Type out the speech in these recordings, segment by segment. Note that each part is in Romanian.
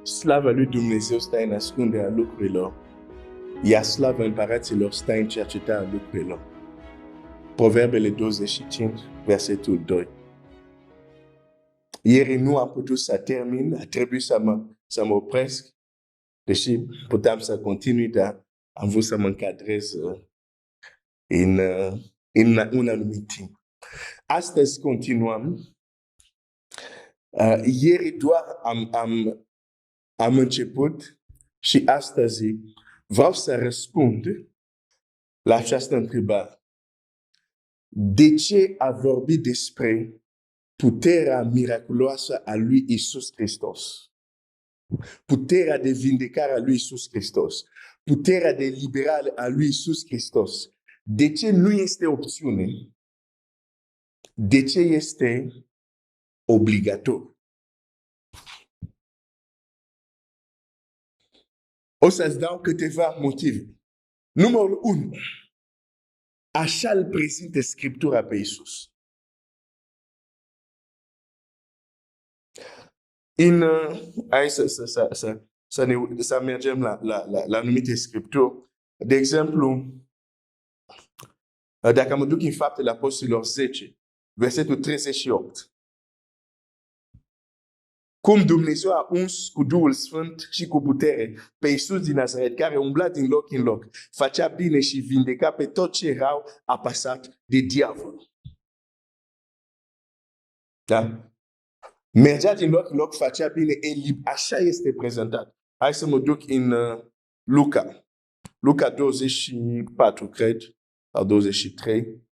Slava lui Dumnezeu stă în ascunderea lucrurilor, iar slava împăraților stă în cercetarea lucrurilor. Proverbele 25, versetul 2. Ieri nu am putut să termin, a trebuit să mă opresc, deși puteam să continui, dar am vrut să mă încadrez în un anumit timp. Astăzi continuăm. Ieri doar am început și astăzi vreau să răspund la această întrebare. De ce a vorbit despre puterea miraculoasă a lui Iisus Hristos? Puterea de vindecare a lui Iisus Hristos. Puterea de eliberare a lui Iisus Hristos. De ce nu este opțiune? De ce este obligatoriu? O să-ți dau câteva motive. Numărul 1. Așa îl prezintă Scriptura pe Iisus. Hai să mergem la anumite Scripturi. De exemplu, dacă mă duc în Faptele Apostolilor 10, versetul 38. Cum Dumnezeu a uns cu Duhul Sfânt și cu putere pe Iisus din Nazaret, care umbla din loc în loc, făcea bine și vindeca pe toți ce erau apăsați de diavol. Da? Mergea din loc în loc, făcea bine, așa este prezentat. Hai să mă duc în Luca. Luca 24, cred, sau 23.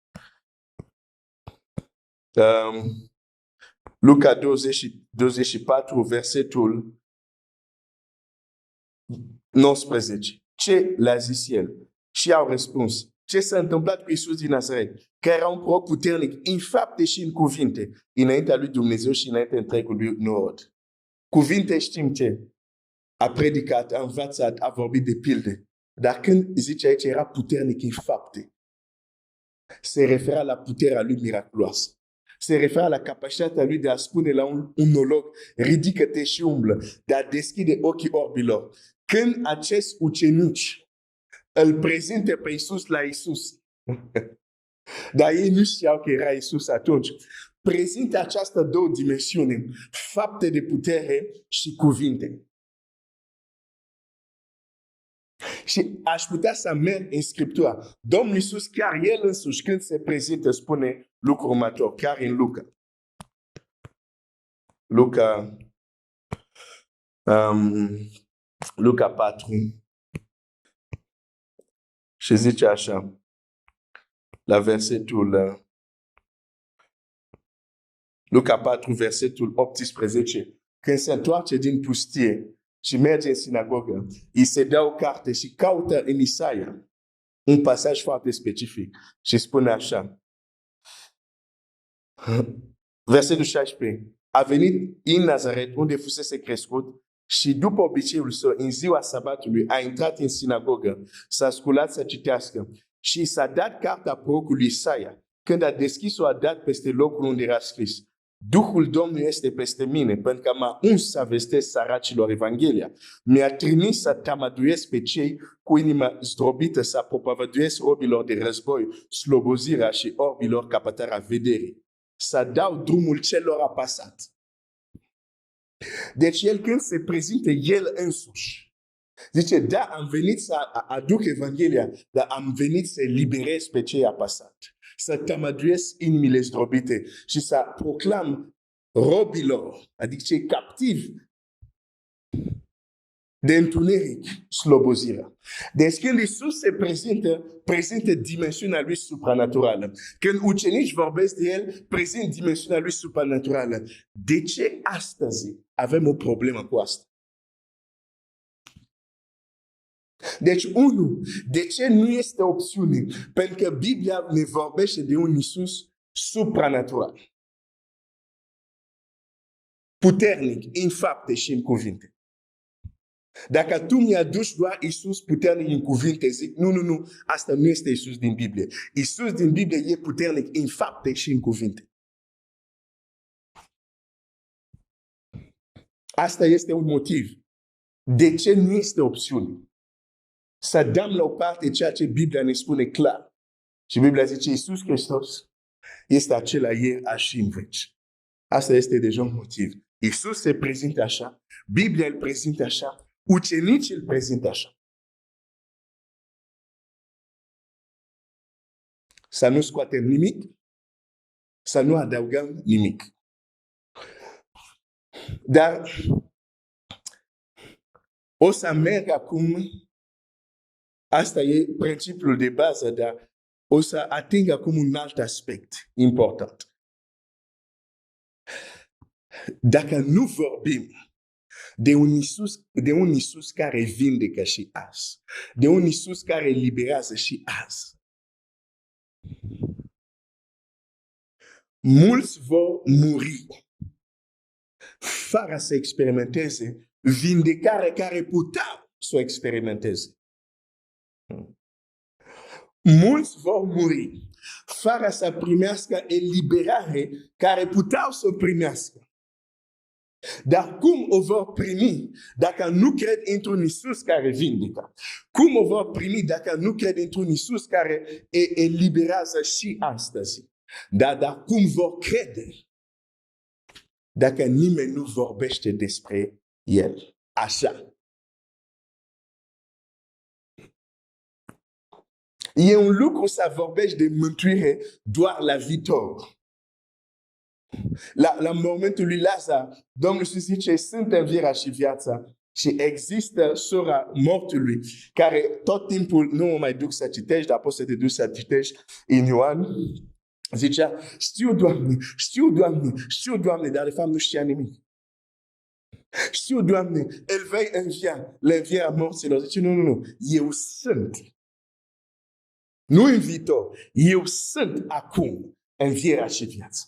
Luca 24, versetul 19. Ce le-a zis el? Și au răspuns. Ce s-a întâmplat cu Iisus din Nazaret? Care era un proroc puternic în fapte și în cuvinte, înaintea lui Dumnezeu și înaintea întregului norod. Cuvinte știm ce? A predicat, a învățat, a vorbit de pilde. Dar când zice aici era puternic în fapte, se referea la puterea lui miraculoasă. Se referea la capacitatea lui de a spune la un monolog, ridică-te și umblă, de a deschide ochii orbilor. Când acest ucenici îl prezintă pe Iisus la Iisus, dar ei nu știau că era Iisus atunci, prezintă această două dimensiuni, fapte de putere și cuvinte. Și aș putea să merg în Scriptura. Domnul Iisus, chiar El însuși, când se prezintă, spune lucrul următor, chiar în Luca. Luca 4. Și zice așa, la versetul Luca 4, versetul 18, când se întoarce din pustie și merge în sinagogă, îi se dă o carte și caută în Isaia un pasaj foarte specific și spune așa, versetul 16, a venit în Nazaret unde fusese crescut și după obiceiul său, în ziua sabatului, a intrat în sinagogă, s-a sculat să citească și s-a dat cartea prorocului Isaia. Când a deschis-o, a dat peste locul unde era scris, Duhul Domnului este peste mine, pentru că m-a uns să vestesc săracilor Evanghelia. Mi-a trimis să tămăduiesc pe cei cu inima zdrobită, să propovăduiesc orbilor de război, slobozirea și orbilor capătarea vederii. Să dau drumul celor apăsați. Deci el când se prezintă el însuși, zice, da, am venit să aduc Evanghelia, dar am venit să liberez pe cei apăsați. Să tămăduiesc inimile zdrobite și să proclam robilor, adică cei captivi de întuneric, slobozirea. Deci când Iisus se prezintă dimensiunea lui supranaturală. Când ucenici vorbesc de el, prezint dimensiunea lui supranaturală. De ce astăzi avem o problemă cu asta? Deci, de ce nu este opțiune? Pentru că Biblia ne vorbește de un Iisus supranatural. Puternic, în fapte și în cuvinte. Dacă tu mi-aduci doar Iisus puternic în cuvinte, zic, nu, asta nu este Iisus din Biblie. Iisus din Biblie e puternic în fapte și în cuvinte. Asta este un motiv De ce nu este opțiune? Să dăm la o parte ceea ce Biblia ne spune clar. Și Biblia zice, Iisus Hristos este acela ieri, azi și în veci. Asta este deja un motiv. Iisus se prezintă așa, Biblia îl prezintă așa, ucenicii îl prezintă așa. Să nu scoatem nimic, să nu adăugăm nimic. Dar o să merg acum, asta e principiul de bază, dar o să ating acum un alt aspect important. Dacă nu vorbim de un Iisus care vindecă și azi, de un Iisus care eliberează și azi, mulți vor muri fără să experimenteze vindecarea care puteau să o experimenteze. Mulți vor muri fără să primească eliberare care puteau să o primească. Dar cum o vor primi dacă nu cred într-un Iisus care vindecă? Cum o vor primi dacă nu cred într-un Iisus care eliberează și astăzi? Dar cum vor crede dacă nimeni nu vorbește despre El? Așa. E un lucru să vorbești de mântuire doar la viitor. La momentul lui Lazar, Domnul Iisus zice, sunt învierea și viața. Și există sora mortului, care tot timpul, nu mă mai duc să citești, dar poți să te duci să citești în Ioan, zicea, știu, Doamne, dar de fapt nu știa nimic. Știu, Doamne, el vei învia, l'învierea morților. Zice, nu, eu sunt. Nu în viitor, eu sunt acum învierea și viața.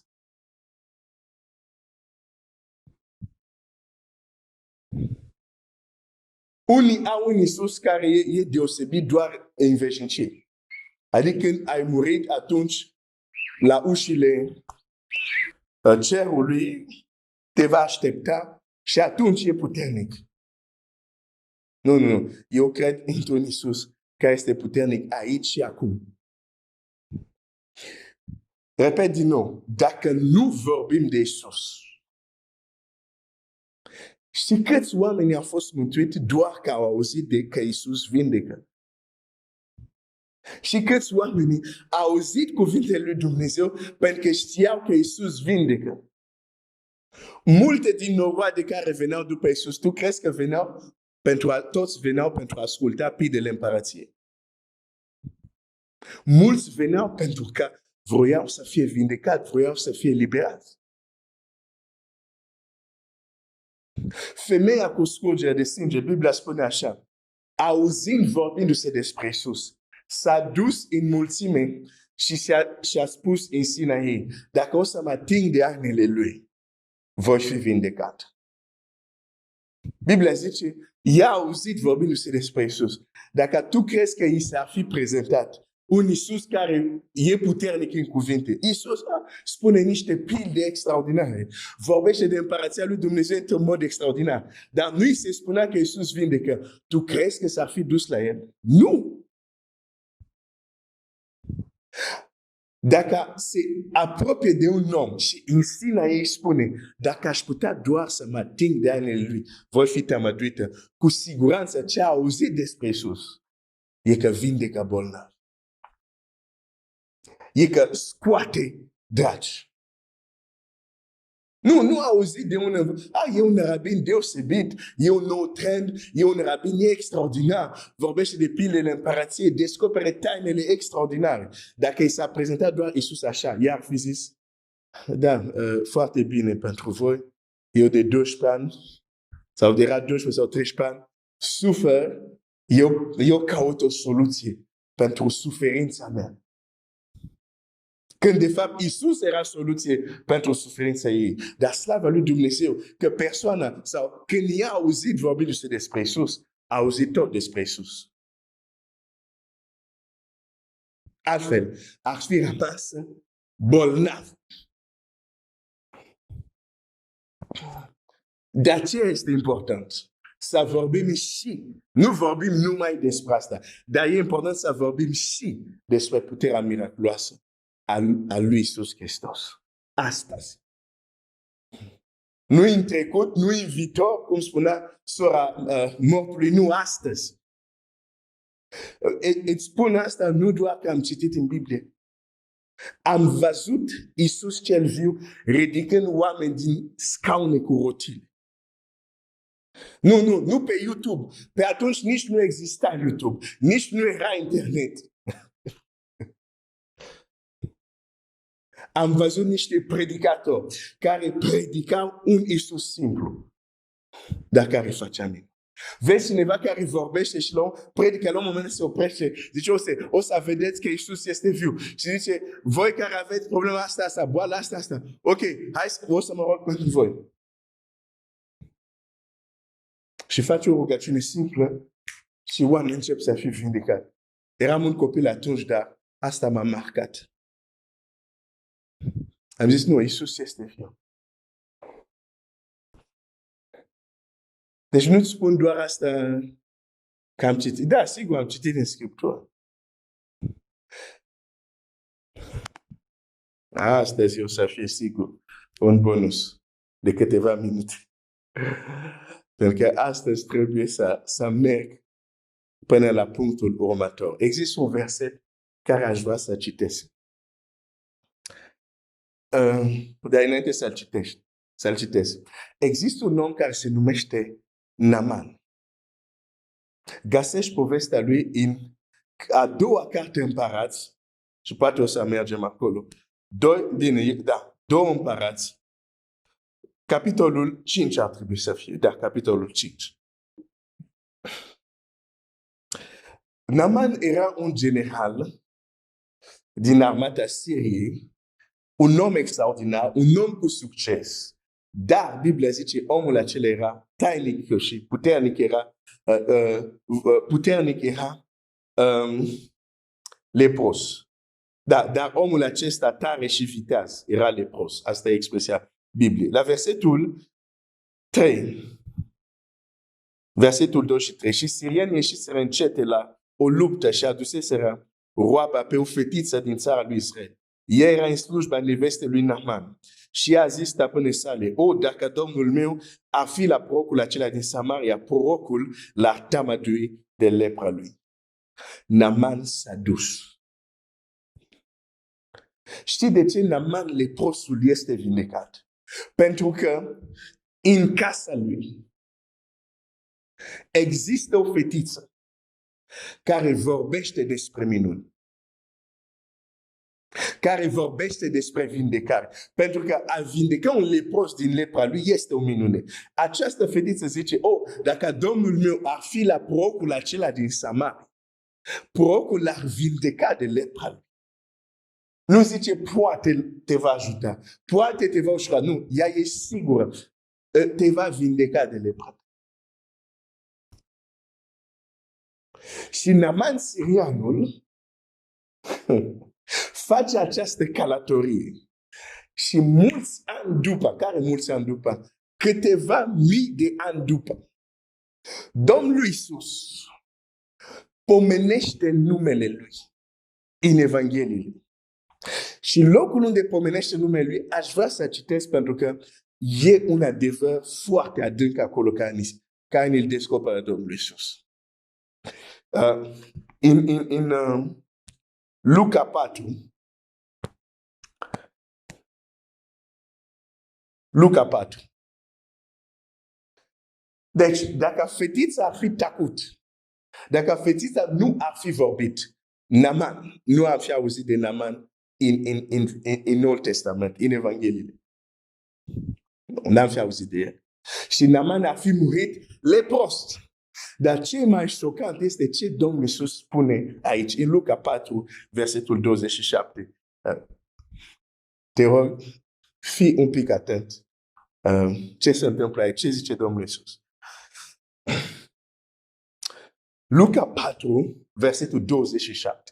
Unii au un Iisus care e deosebit doar în veșnicie. Adică când ai murit, atunci la ușile cerului te va aștepta și atunci e puternic. Nu. Eu cred într-un Iisus care este puternic aici și acum. Repet din nou, dacă nu vorbim de Iisus, știi câți oameni au fost mântuiți doar că au auzit de că Iisus vindecă? Și câți oameni au auzit cuvintele lui Dumnezeu pentru că știau că Iisus vindecă? Multe din noroade care veneau după Iisus, tu crezi că toți veneau pentru a asculta pildele împărăției? Mulți veneau pentru că vroiau să fie vindecați, vroiau să fie liberați. Femeia cu scurgere de sânge, Biblia spune așa, auzind vorbindu-se despre Iisus, s-a dus în mulțime și a spus în sinea ei, dacă o să mă ating de armele lui, voi fi vindecat. Biblia zice, ea a auzit vorbindu-se despre Iisus. Dacă tu crezi că i s-ar fi prezentat un Iisus care e puternic în cuvinte, Iisus spune niște pilde extraordinare, vorbește de împărăția lui Dumnezeu într-un mod extraordinar, dar nu i se spunea că Iisus vindecă. Tu crezi că s-ar fi dus la el? Nu! Dacă se apropie de un om și în sinea ei spune, dacă aș putea doar să mă ating de armele lui, voi fi tămăduită. Cu siguranță ce a auzit despre Iisus e că vindecă bolnavi. E că scoate dragi. Nu a auzit de e un rabin deosebit, e un nou trend, e un rabin extraordinar, vorbește de pilele împărăției, descopere tainele extraordinare. Dacă i s-a prezentat doar Iisus așa, i-ar fi zis, da, foarte bine pentru voi, eu de 12 ani, sau de 12 sau 13 ani, sufer, eu caut o soluție pentru suferința mea. Când de fapt Iisus era soluție pentru suferința ei. Dar slavă lui Dumnezeu că persoana sau când ea a auzit vorbindu-se despre Iisus, a auzit tot despre Iisus. Altfel, ar fi rămasă bolnav. De aceea este important să vorbim și, nu vorbim numai despre asta, dar e important să vorbim și despre puterea miraculoasă a lui Iisus Hristos. Astăzi. Nu în trecut, nu în viitor, cum spunea sora mortului, nu astăzi. Îți spun asta nu doar că am citit în Biblie. Am văzut Iisus cel viu ridicând oameni din scaune cu rotile. Nu pe YouTube. Pe atunci nici nu exista YouTube, nici nu era internet. Am văzut niște predicatori care predicau un Iisus simplu, dar care făcea minuni. Vezi cineva care vorbește și predică, la un moment se oprește, zice, o să vedeți că Iisus este viu. Și zice, voi care aveți problema asta, boala asta, ok, hai, o să mă rog pentru voi. Și face o rugăciune simplă și oamenii încep să fie vindecați. Eram un copil atunci, dar asta m-a marcat. Am zis, nu, Iisus este viu. Deci nu-ți spun doar asta că am citit. Da, sigur, am citit în Scriptură. Astăzi o să fie sigur un bonus de câteva minute. Pentru că astăzi trebuie să merg până la punctul următor. Există un verset care aș vrea să citesc. Dar înainte să-l citesc. Există un om care se numește Naaman. Găsești povestea lui în a doua carte Împărați, și poate o să mergem acolo. Două Împărați. Capitolul 5 ar trebui să fie, capitolul 5. Naaman era un general din armata Siriei, un om extraordinar, un om cu succes. Dar Biblia zice, omul acela era tainic și puternic era lepros. Dar omul acesta tare și viteaz era lepros. Asta e expresia Bibliei. La versetul 3, versetul 2 și 3, și sirienii ieșiseră încete la o luptă și aduseseră roaba pe o fetiță din țara lui Israel. Ea era în slujba nevestei lui Naaman. Și ea a zis stăpânei sale, dacă Domnul meu ar fi la prorocul acela din Samaria, prorocul l-ar tămădui de lepra lui. Naaman s-a dus. Știi de ce Naaman leprosul este vindecat? Pentru că în casa lui există o fetiță care vorbește despre minuni. Care vorbește despre vindecare. Pentru că a vindeca un lepros din lepra lui este o minune. Această fetiță zice, dacă Domnul meu ar fi la prorocul acela din Samaria, prorocul l-ar vindeca de lepra lui. Nu zice, poate te va ajuta, poate te va ușura. Nu, ea e sigură, te va vindeca de lepra. Și Naaman sirianul face această călătorie. Și mulți ani după, câteva mii de ani după, Domnul Iisus pomenește numele Lui în Evanghelie. Și locul unde pomenește numele Lui, aș vrea să citesc pentru că e un adevăr foarte adânc acolo care ne-l descoperă Domnul Iisus. În Luca 4, Luca 4. Deci, dacă fetița ar fi tacut, dacă fetița nu ar fi vorbit, Naaman, nu ar fi auzit de Naaman în Noul Testament, în Evanghelie. Nu ar fi auzit de el. Și Naaman ar fi murit lepros. Dar ce mai șocant este ce Domnul Iisus spune aici, în Luca 4, versetul 27. Te rog, fii un pic atent. Ce se întâmplă aici? Ce zice Domnul Iisus? Luca 4, versetul 27.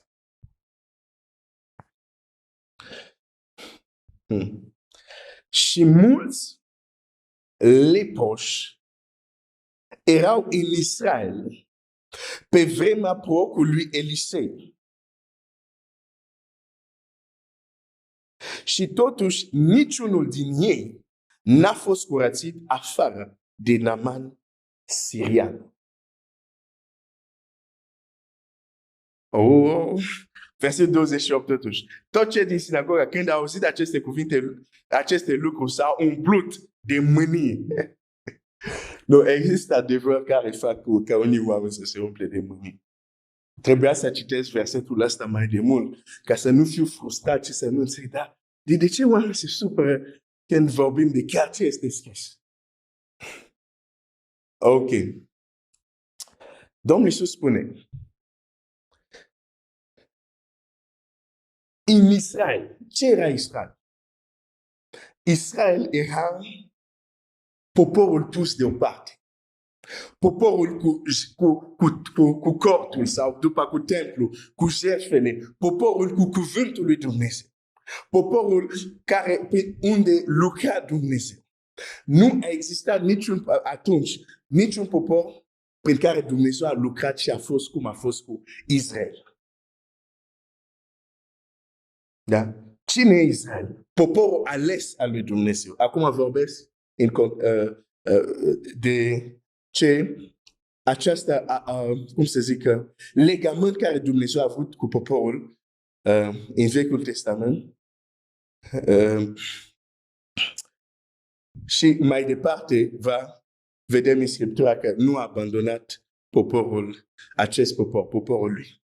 Și mulți leproși erau în Israel pe vremea prorocului lui Elisei. Și totuși niciunul din ei n-a fost curățit afară de Naaman sirian. Oh, verset 28 totuși. Tot cei din sinagogă, când au auzit aceste cuvinte, aceste lucruri, s-au umplut de mânie. Nu, există adevăr care fac ca unii oameni să se umple de mânie. Trebuia să citesc versetul ăsta mai de mult, ca să nu fiu frustrat și să nu înțeleg, dar de ce oamenii se supără când vorbim de chiar ce este scris? Ok. Domnul Iisus spune, în Israel, ce era Israel? Israel era poporul pus deoparte. Poporul cu cortul sau după cu templu, cu jertfele, poporul cu cuvântul lui Dumnezeu. Poporul unde lucra Dumnezeu. Nu a existat atunci niciun popor prin care Dumnezeu a lucrat și a fost cum a fost cu Israel. Da? Cine e Israel? Poporul ales al lui Dumnezeu. Acum vorbesc de ce aceasta, cum să zic, legământ care Dumnezeu a avut cu poporul în Vechiul Testament. Și mai departe vedem în Scriptura că nu a abandonat acest popor, poporul lui.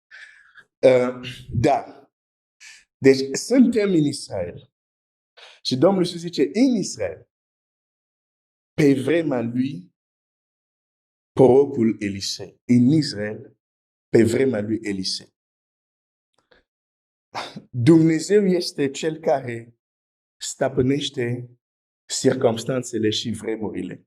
Da. Deci suntem în Israel. Și Domnul Iisus zice, în Israel, pe vremea lui, prorocul Elisei. În Israel, pe vremea lui Elisei. Dumnezeu este cel care stăpânește circumstanțele și vremurile.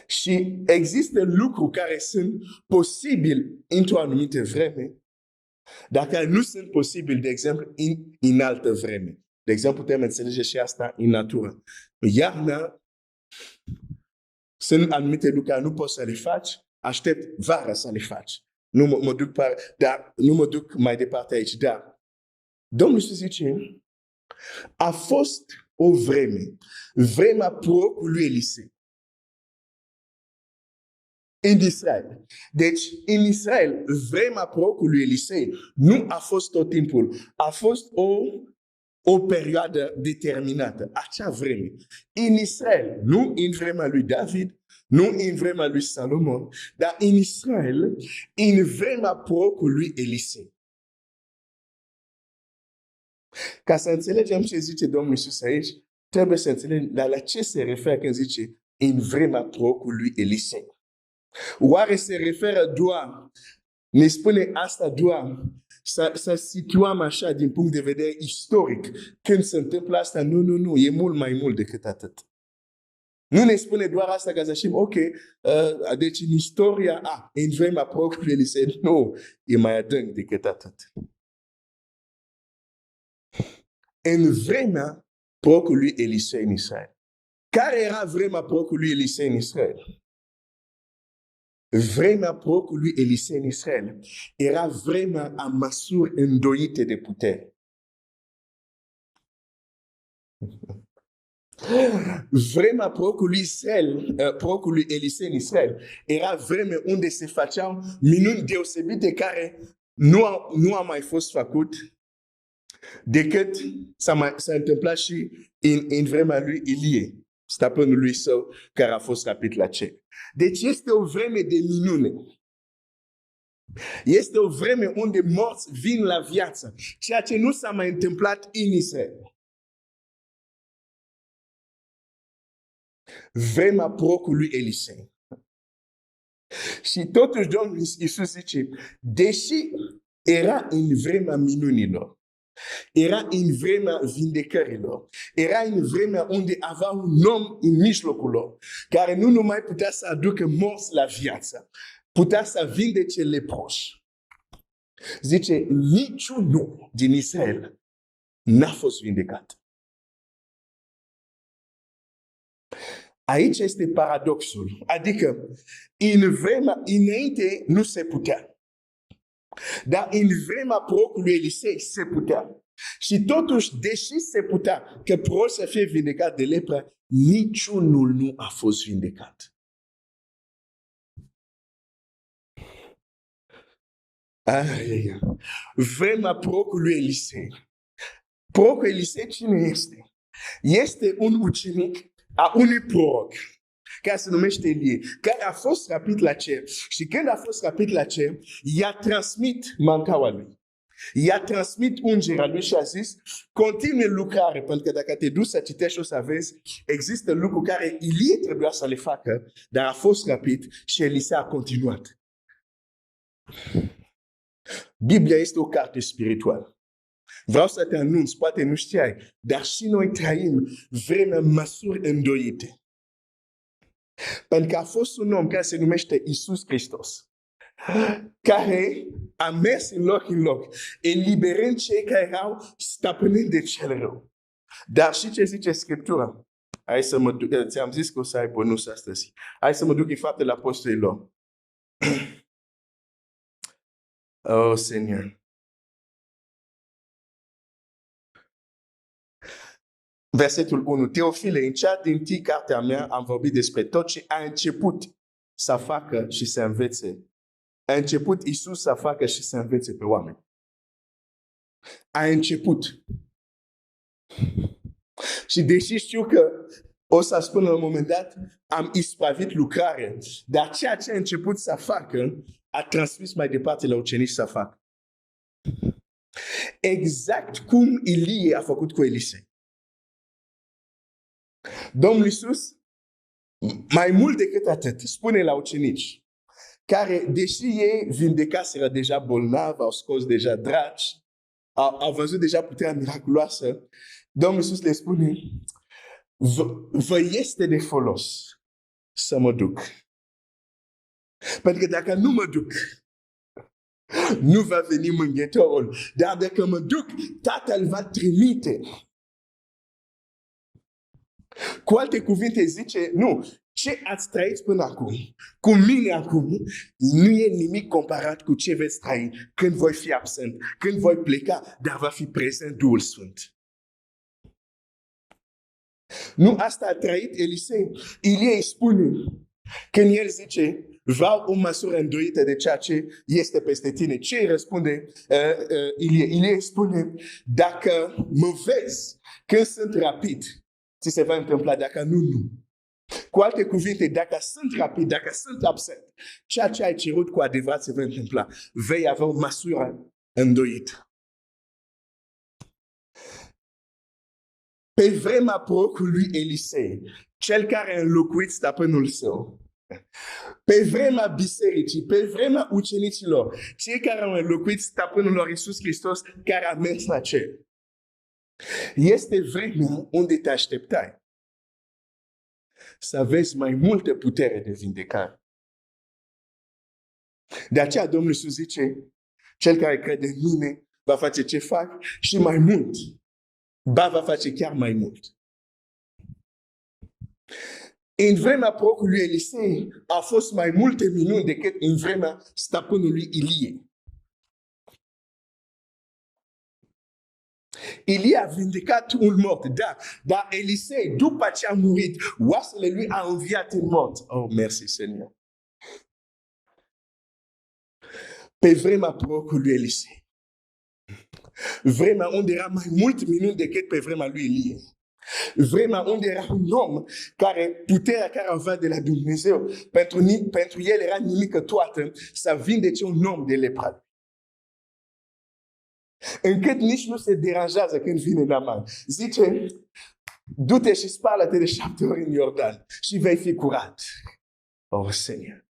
Și există lucruri care sunt posibile într-o anumită vreme, dar care nu sunt posibile, de exemplu, în altă vreme. De exemplu, putem înțelege și asta în natură. Iarna sunt anumite lucruri care nu poți să le faci, aștept vara să le faci. Nu mă duc mai departe aici, dar Domnul Iisus zice, a fost o vremea prorocului lui Elisei. În Israel. Deci, în Israel, vremea prorocului lui Elisei nu a fost tot timpul. A fost o perioadă determinată. Acea vreme. În Israel, nu în vremea lui David, nu în vremea lui Salomon, dar în Israel, în vremea prorocului lui Elisei. Ca să înțelegem ce zice Domnul Iisus aici, trebuie să înțelegem la ce se referă când zice în vremea prorocului lui Elisei. Oare se referă doar, ne spune asta doar, să situăm așa din punct de vedere istoric, când se întâmplă asta? Nu, e mult mai mult decât atât. Nu ne spune doar asta ca să știm, ok, deci în istoria, în vremea prorocului Elisei, nu, e mai adânc decât atât. În vremea prorocului Elisei în Israel. Care era vremea prorocului Elisei în Israel? Vremea prorocului Elisei în Israel era vremea a măsuri îndoite de putere. Vremea prorocului Elisei în Israel era vreme unde se făceau minuni deosebite care nu a mai fost făcut decât s-a întâmplat și în vremea lui Ilie, stăpânului său, care a fost rapit la cer. Deci este o vreme de minune. Este o vreme unde morți vin la viață, ceea ce nu s-a mai întâmplat în Israel. Vremea prorocului Elisei. Și totuși Domnul Iisus zice, deși era în vremea minunilor, era în vremea vindecărilor, era în vremea unde avea un om în mijlocul lor, care nu numai putea să aducă morți la viață, putea să vindece leproși. Zice, niciunul din Israel n-a fost vindecat. Aici este paradoxul. Adică, înainte nu se putea. Dar în vremea prorocului Elisei se putea. Și totuși, deși se putea că prorocul să fie vindecat de lepră, niciunul nu a fost vindecat. Vremea prorocului Elisei. Prorocul Elisei cine este? Este un ucenic a unui proroc care se numește Elie, care a fost rapit la cer. Și când a fost rapit la cer, i-a transmit mancaua lui. I-a transmit ungerea lui și a zis, continue lucrare, pentru că dacă te duci să citești o să vezi, există lucruri care Ilie trebuia să le facă, dar a fost rapid și Elisei a continuat. Biblia este o carte spirituală. Vreau să te anunț, poate nu știai, dar și noi trăim vremea măsuri îndoite. Pentru că a fost un om care se numește Iisus Hristos, care a mers în loc, eliberând cei care erau stăpâniți de cel rău. Dar și ce zice Scriptura? Hai să mă duc, ți-am zis că o să ai bonus astăzi. Hai să mă duc în Faptele Apostolilor. Oh, Seigneur. Versetul 1. Teofile, în cea din tâi cartea mea am vorbit despre tot ce a început să facă și să învețe. A început Iisus să facă și să învețe pe oameni. A început. Și deși știu că o să spun la un moment dat, am ispravit lucrarea, dar ceea ce a început să facă, a transmis mai departe la ucenici să facă. Exact cum Ilie a făcut cu Elisei. Domnul Iisus, mai mult decât atât, spune la ucenici, care, deși ei vindecaseră deja bolnavi, au scos deja draci, au văzut deja puterea miraculoasă, Domnul Iisus le spune, vă este de folos să mă duc. Pentru că dacă nu mă duc, nu va veni mângâietorul. Dar dacă mă duc, Tatăl va trimite. Cu alte cuvinte zice, nu, ce ați trăit până acum, cu mine acum, nu e nimic comparat cu ce veți trăi când voi fi absent, când voi pleca, dar va fi prezent Duhul Sfânt. Nu asta a trăit Elisei. Ilie îi spune, când el zice, vreau o măsură îndoită de ceea ce este peste tine. Ce îi răspunde Ilie? Ilie îi spune, dacă mă vezi când sunt rapid, ți se va întâmpla, dacă nu. Cu alte cuvinte, dacă sunt rapid, dacă sunt absent, ceea ce ai cerut cu adevărat se va întâmpla. Vei avea o măsură îndoită. Pe vremea prorocului Elisei, cel care a înlocuit stăpânul său, pe vremea bisericii, pe vremea ucenicilor, cei care au înlocuit stăpânul lor Iisus Hristos, care a mers la cer. Este vremea unde te așteptai să aveți mai multă putere de vindecare. De aceea Domnul Iisus zice, cel care crede în mine va face ce fac și mai mult. Ba va face chiar mai mult. În vremea prorocului Elisei a fost mai multe minuni decât în vremea stăpânului Ilie. Ilie a vindecat un mort, dar Elisei, după ce a murit, oasele lui a înviat în mort. Oh, merci, Seigneur. Pe vremea prorocului Elisei, vremea unde era mai mult minuni decât pe vremea lui Ilie. Vremea unde era un om care puterea care avea de la Dumnezeu, pentru el era nimică toată să vindece un om de lepră. Încât nici nu se deranjează când vine Naaman. Zice, du-te și spală-te de 7 ori în Iordan și vei fi curat. Oh, Seigneur.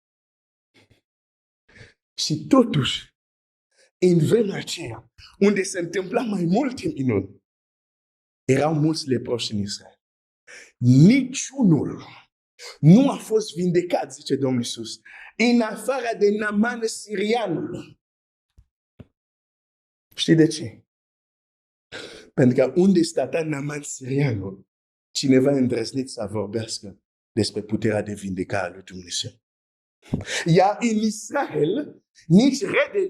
Și totuși, în vremea aceea, unde se întâmpla mai multe minuni, erau mulți leproși în Israel. Niciunul nu a fost vindecat, zice Domnul Iisus, în afară de Naaman sirianul. Știi de ce? Pentru că unde stătea Naaman sirianul, cineva îndrăznit să vorbească despre puterea de vindecare a lui Dumnezeu. Iar în Israel, nici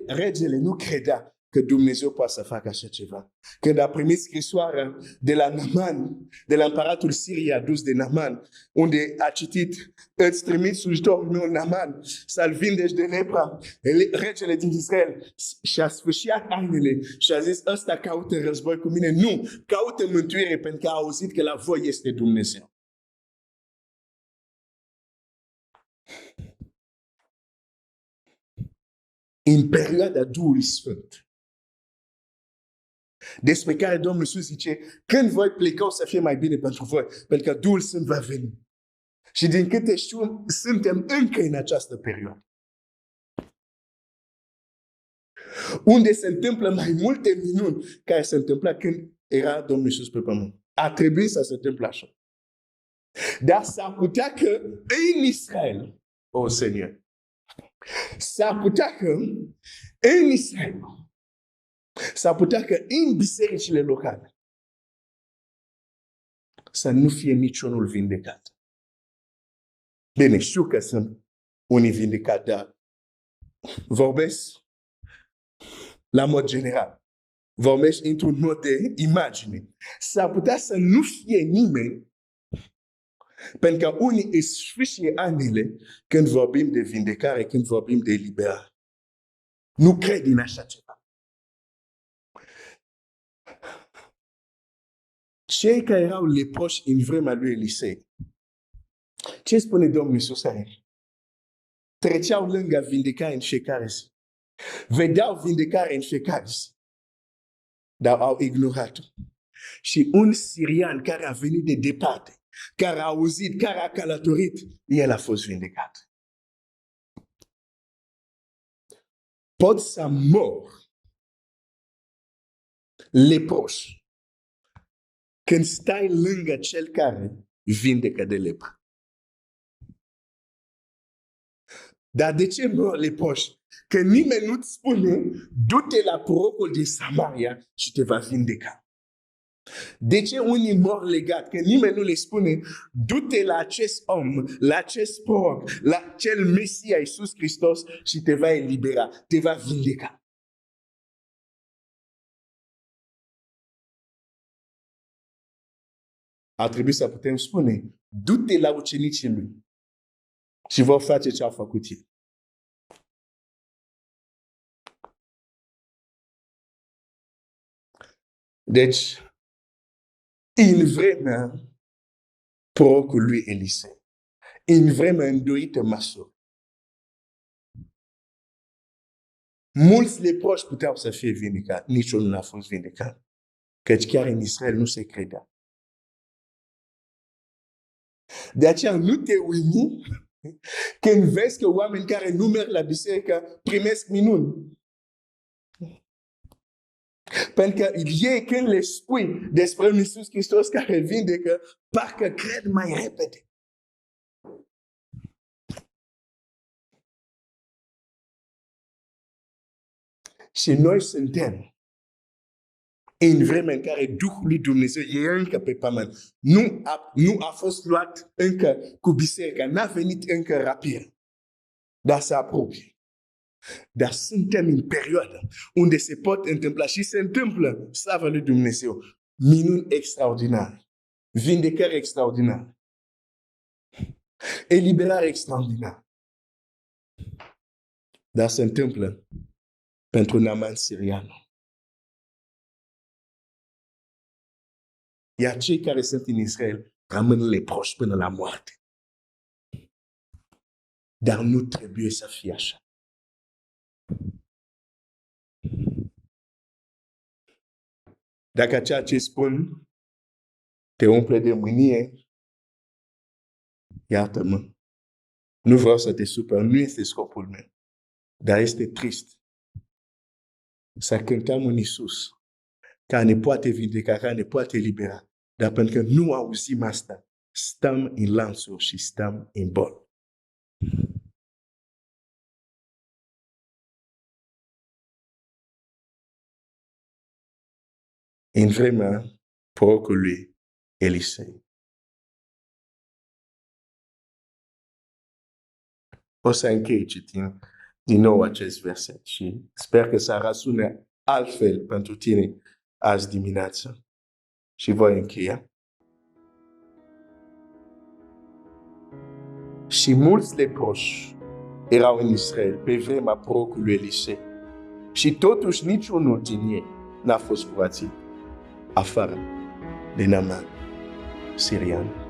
regele nu credea că Dumnezeu poate să facă așa ceva. Când a primit scrisoarea de la Naaman, de la împăratul Siriei adus de Naaman, unde a citit: îți trimit slujitorul meu Naaman să-l vindeci de lepra, regele din Israel și-a sfâșiat hainele și a zis: ăsta caută război cu mine. Nu, caută mântuire, pentru că a auzit că la voi este Dumnezeu. În perioada Duhului Sfânt, despre care Domnul Iisus zice: când voi pleca o să fie mai bine pentru voi, pentru că Duhul Sfânt va veni. Și din câte știu, suntem încă în această perioadă, unde se întâmplă mai multe minuni care se întâmpla când era Domnul Iisus pe pământ. A trebuit să se întâmple așa. Dar s-ar putea că în Israel, Seigneur, s-ar putea că în Israel, s-ar putea că în bisericile locale să nu fie niciunul vindecat. Bine, știu că sunt unii vindecați, dar vorbesc la mod general. Vorbesc într-un mod de imagine. S-ar putea să nu fie nimeni, pentru că unii își sfârșie anile când vorbim de vindecare, când vorbim de eliberare. Nu cred în așa ceva. Cei care erau leproși în vremea lui Elisei, ce spune Domnul Iisus aici? Treceau lângă vindecare în fiecare zi. Vedeau vindecare în fiecare zi. Dar au ignorat-o. Și un sirian care a venit de departe, care a auzit, care a călătorit, el a fost vindecat. Pot să mor leproș când stai lângă cel care vindecă de lepră. Dar de ce mor leproș? Că nimeni nu-ți spune: du-te la prorocul din Samaria și te va vindeca. De ce unii mor legat? Că nimeni nu le spune: du-te la acest om, la acest proroc, la cel Mesia Iisus Hristos și te va elibera, te va vindeca. Ar trebui să putem spune: du-te la ucenicii lui și vor face ce au făcut ei. Deci, în vremea prorocului Elisei, în vremea îndoită Măsură, mulți leproși puteau să fie vindecați, niciunul n-a fost vindecat, căci chiar în Israel nu se credea. De aceea nu te uimi când vezi că oameni care nu merg la biserică primesc minuni. Pentru că ei, când le spui despre un Iisus Hristos care vindecă, parcă cred mai repede. Și noi suntem în vremea în care Duhul lui Dumnezeu e încă pe pământ. Nu a fost luat încă cu biserica, n-a venit încă rapid, dar se apropie. Dar suntem în perioada unde se pot întâmpla și se întâmplă, slavă lui Dumnezeu, minuni extraordinare, vindecări extraordinare, eliberare extraordinară. Dar se întâmplă pentru Naaman sirian. Iar cei care sunt în Israel rămân leproși până la moarte. Dar nu trebuie să fie așa. Dacă ceea ce spun te umple de mânie, iartă-mă. Nu vreau să te supăr, nu este scopul meu. Dar este trist să cântăm un Iisus care ne poate vindeca, care ne poate elibera. Dar pentru că nu auzim asta, stăm în lanțuri și stăm în bol. În vremea prorocului Elisei, O să închei citind din nou acest verset și sper că să răsune altfel pentru tine azi dimineață. Și voi încheia. Și mulți leproși erau în Israel pe vremea prorocului Elisei. Și totuși niciunul din ei n-a fost curățit, afară de Naaman, sirian.